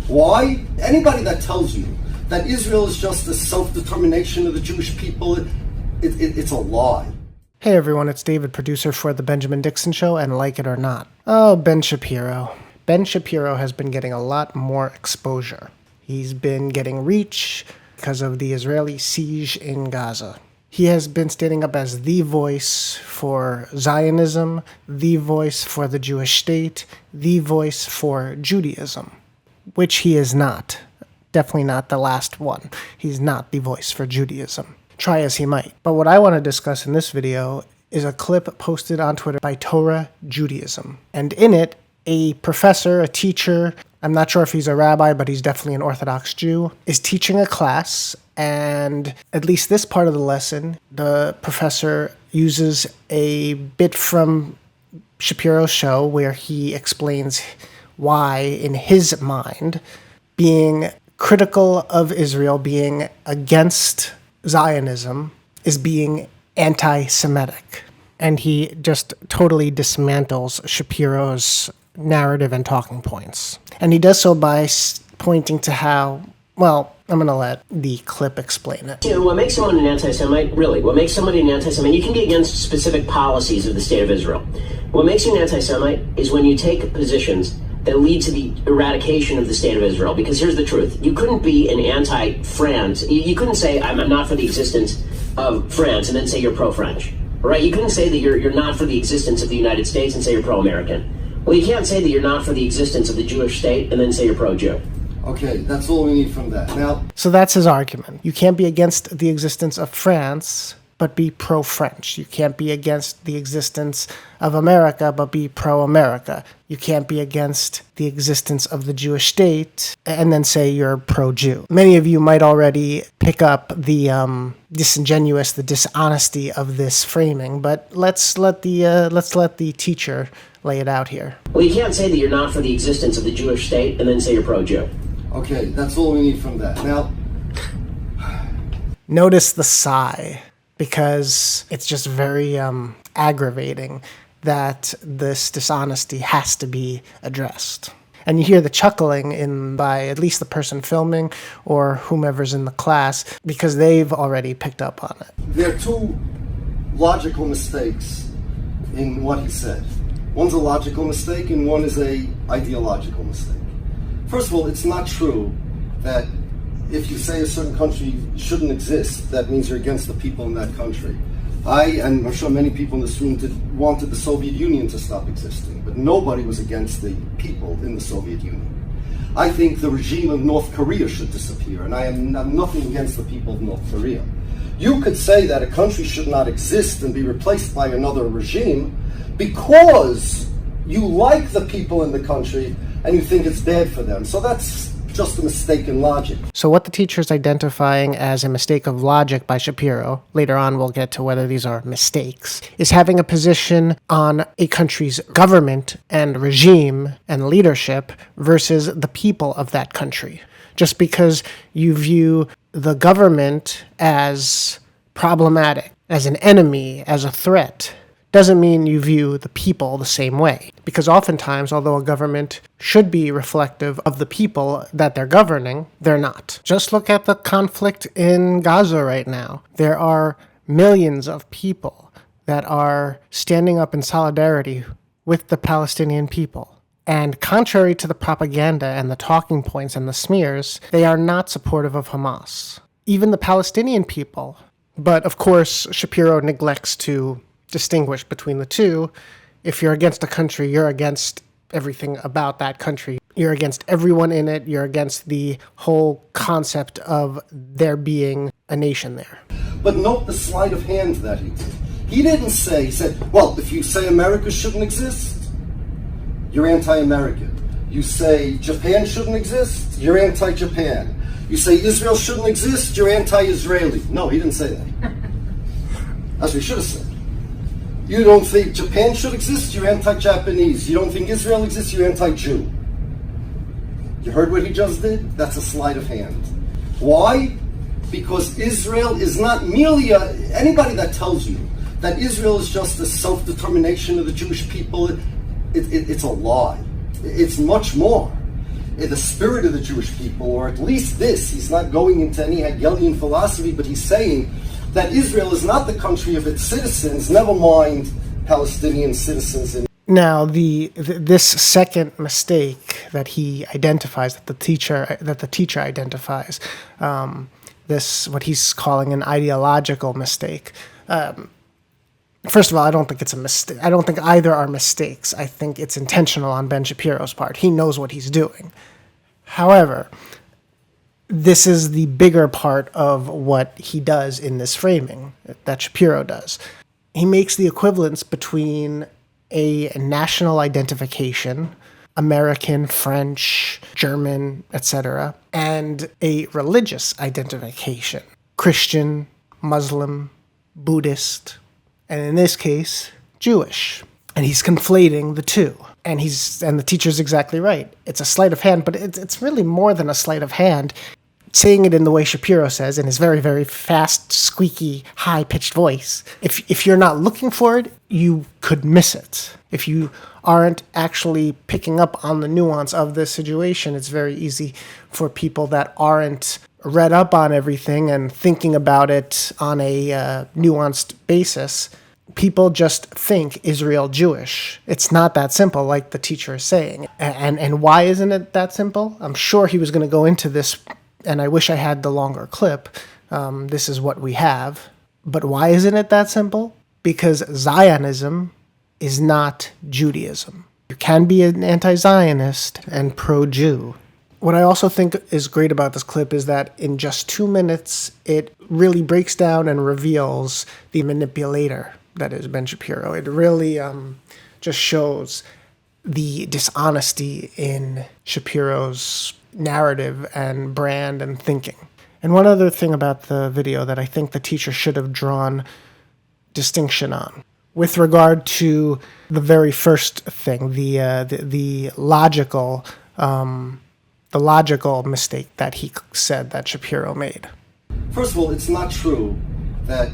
Why? Anybody that tells you that Israel is just a self-determination of the Jewish people, it's a lie. Hey everyone, it's David, producer for The Benjamin Dixon Show, and like it or not. Oh, Ben Shapiro. Ben Shapiro has been getting a lot more exposure. He's been getting reach because of the Israeli siege in Gaza. He has been standing up as the voice for Zionism, the voice for the Jewish state, the voice for Judaism, which he is not. Definitely not the last one. He's not the voice for Judaism. Try as he might. But what I want to discuss in this video is a clip posted on Twitter by Torah Judaism. And in it, a professor, a teacher, I'm not sure if he's a rabbi, but he's definitely an Orthodox Jew, is teaching a class. And at least this part of the lesson, the professor uses a bit from Shapiro's show where he explains why, in his mind, being critical of Israel, being against Zionism, is being anti-Semitic. And he just totally dismantles Shapiro's narrative and talking points. And he does so by pointing to how, well, I'm going to let the clip explain it. You know, what makes someone an anti-Semite, really, what makes somebody an anti-Semite, you can be against specific policies of the state of Israel. What makes you an anti-Semite is when you take positions that lead to the eradication of the state of Israel. Because here's the truth. You couldn't be an anti-France. You couldn't say, I'm not for the existence of France, and then say you're pro-French. Right? You couldn't say that you're not for the existence of the United States and say you're pro-American. Well, you can't say that you're not for the existence of the Jewish state and then say you're pro-Jew. Okay, that's all we need from that. Now, so that's his argument. You can't be against the existence of France, but be pro-French. You can't be against the existence of America, but be pro-America. You can't be against the existence of the Jewish state and then say you're pro-Jew. Many of you might already pick up the disingenuous, the dishonesty of this framing, but let's let the teacher lay it out here. Well, you can't say that you're not for the existence of the Jewish state and then say you're pro-Jew. Okay, that's all we need from that. Now, notice the sigh, because it's just very aggravating that this dishonesty has to be addressed. And you hear the chuckling by at least the person filming or whomever's in the class, because they've already picked up on it. There are two logical mistakes in what he said. One's a logical mistake and one is an ideological mistake. First of all, it's not true that if you say a certain country shouldn't exist, that means you're against the people in that country. And I'm sure many people in this room wanted the Soviet Union to stop existing, but nobody was against the people in the Soviet Union. I think the regime of North Korea should disappear, and I am nothing against the people of North Korea. You could say that a country should not exist and be replaced by another regime because you like the people in the country and you think it's bad for them. So that's just a mistake in logic. So what the teacher is identifying as a mistake of logic by Shapiro, later on we'll get to whether these are mistakes, is having a position on a country's government and regime and leadership versus the people of that country. Just because you view the government as problematic, as an enemy, as a threat, doesn't mean you view the people the same way. Because oftentimes, although a government should be reflective of the people that they're governing, they're not. Just look at the conflict in Gaza right now. There are millions of people that are standing up in solidarity with the Palestinian people. And contrary to the propaganda and the talking points and the smears, they are not supportive of Hamas. Even the Palestinian people. But of course, Shapiro neglects to distinguish between the two. If you're against a country, you're against everything about that country. You're against everyone in it. You're against the whole concept of there being a nation there. But note the sleight of hand that he did. He didn't say, he said, well, if you say America shouldn't exist, you're anti-American. You say Japan shouldn't exist, you're anti-Japan. You say Israel shouldn't exist, you're anti-Israeli. No, he didn't say that. That's what he should have said. You don't think Japan should exist, you're anti-Japanese. You don't think Israel exists, you're anti-Jew. You heard what he just did? That's a sleight of hand. Why? Because Israel is not merely anybody that tells you that Israel is just a self-determination of the Jewish people, it's a lie. It's much more. the spirit of the Jewish people, or at least this. He's not going into any Hegelian philosophy, but he's saying that Israel is not the country of its citizens, never mind Palestinian citizens. Now, this second mistake that he identifies, that the teacher identifies, this what he's calling an ideological mistake. First of all, I don't think it's a mistake. I don't think either are mistakes. I think it's intentional on Ben Shapiro's part. He knows what he's doing. However, this is the bigger part of what he does in this framing that Shapiro does. He makes the equivalence between a national identification, American, French, German, etc., and a religious identification, Christian, Muslim, Buddhist, and in this case, Jewish. And he's conflating the two. And the teacher's exactly right. It's a sleight of hand, but it's really more than a sleight of hand. Saying it in the way Shapiro says, in his very, very fast, squeaky, high-pitched voice, if you're not looking for it, you could miss it. If you aren't actually picking up on the nuance of this situation, it's very easy for people that aren't read up on everything and thinking about it on a nuanced basis. People just think Israel Jewish. It's not that simple, like the teacher is saying. And why isn't it that simple? I'm sure he was going to go into this, and I wish I had the longer clip. This is what we have. But why isn't it that simple? Because Zionism is not Judaism. You can be an anti-Zionist and pro-Jew. What I also think is great about this clip is that in just 2 minutes, it really breaks down and reveals the manipulator that is Ben Shapiro. It really just shows the dishonesty in Shapiro's narrative and brand and thinking. And one other thing about the video that I think the teacher should have drawn distinction on, with regard to the very first thing, the logical mistake that he said that Shapiro made. First of all, it's not true that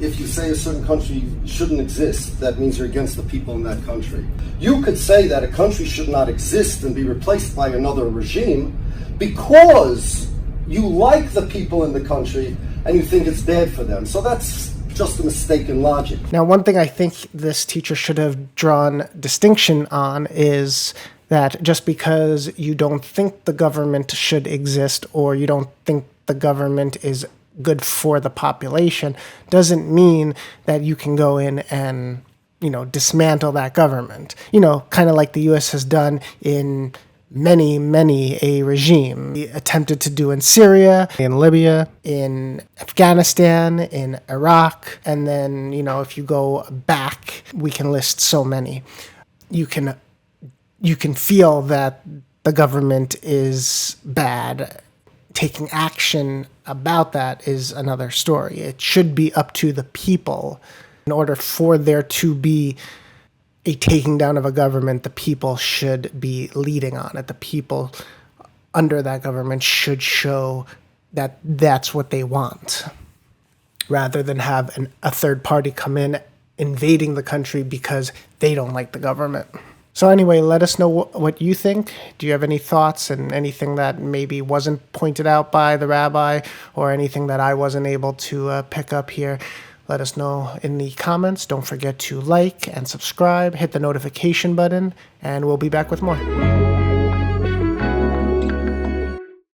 if you say a certain country shouldn't exist, that means you're against the people in that country. You could say that a country should not exist and be replaced by another regime because you like the people in the country and you think it's bad for them. So that's just a mistake in logic. Now, one thing I think this teacher should have drawn distinction on is that just because you don't think the government should exist or you don't think the government is good for the population doesn't mean that you can go in and, dismantle that government. Kind of like the U.S. has done in many a regime. We attempted to do in Syria, in Libya, in Afghanistan, in Iraq, and then, if you go back, we can list so many. You can feel that the government is bad. Taking action about that is another story. It should be up to the people. In order for there to be a taking down of a government, the people should be leading on it. The people under that government should show that that's what they want, rather than have a third party come in invading the country because they don't like the government. So anyway, let us know what you think. Do you have any thoughts and anything that maybe wasn't pointed out by the rabbi or anything that I wasn't able to pick up here? Let us know in the comments. Don't forget to like and subscribe, hit the notification button, and we'll be back with more.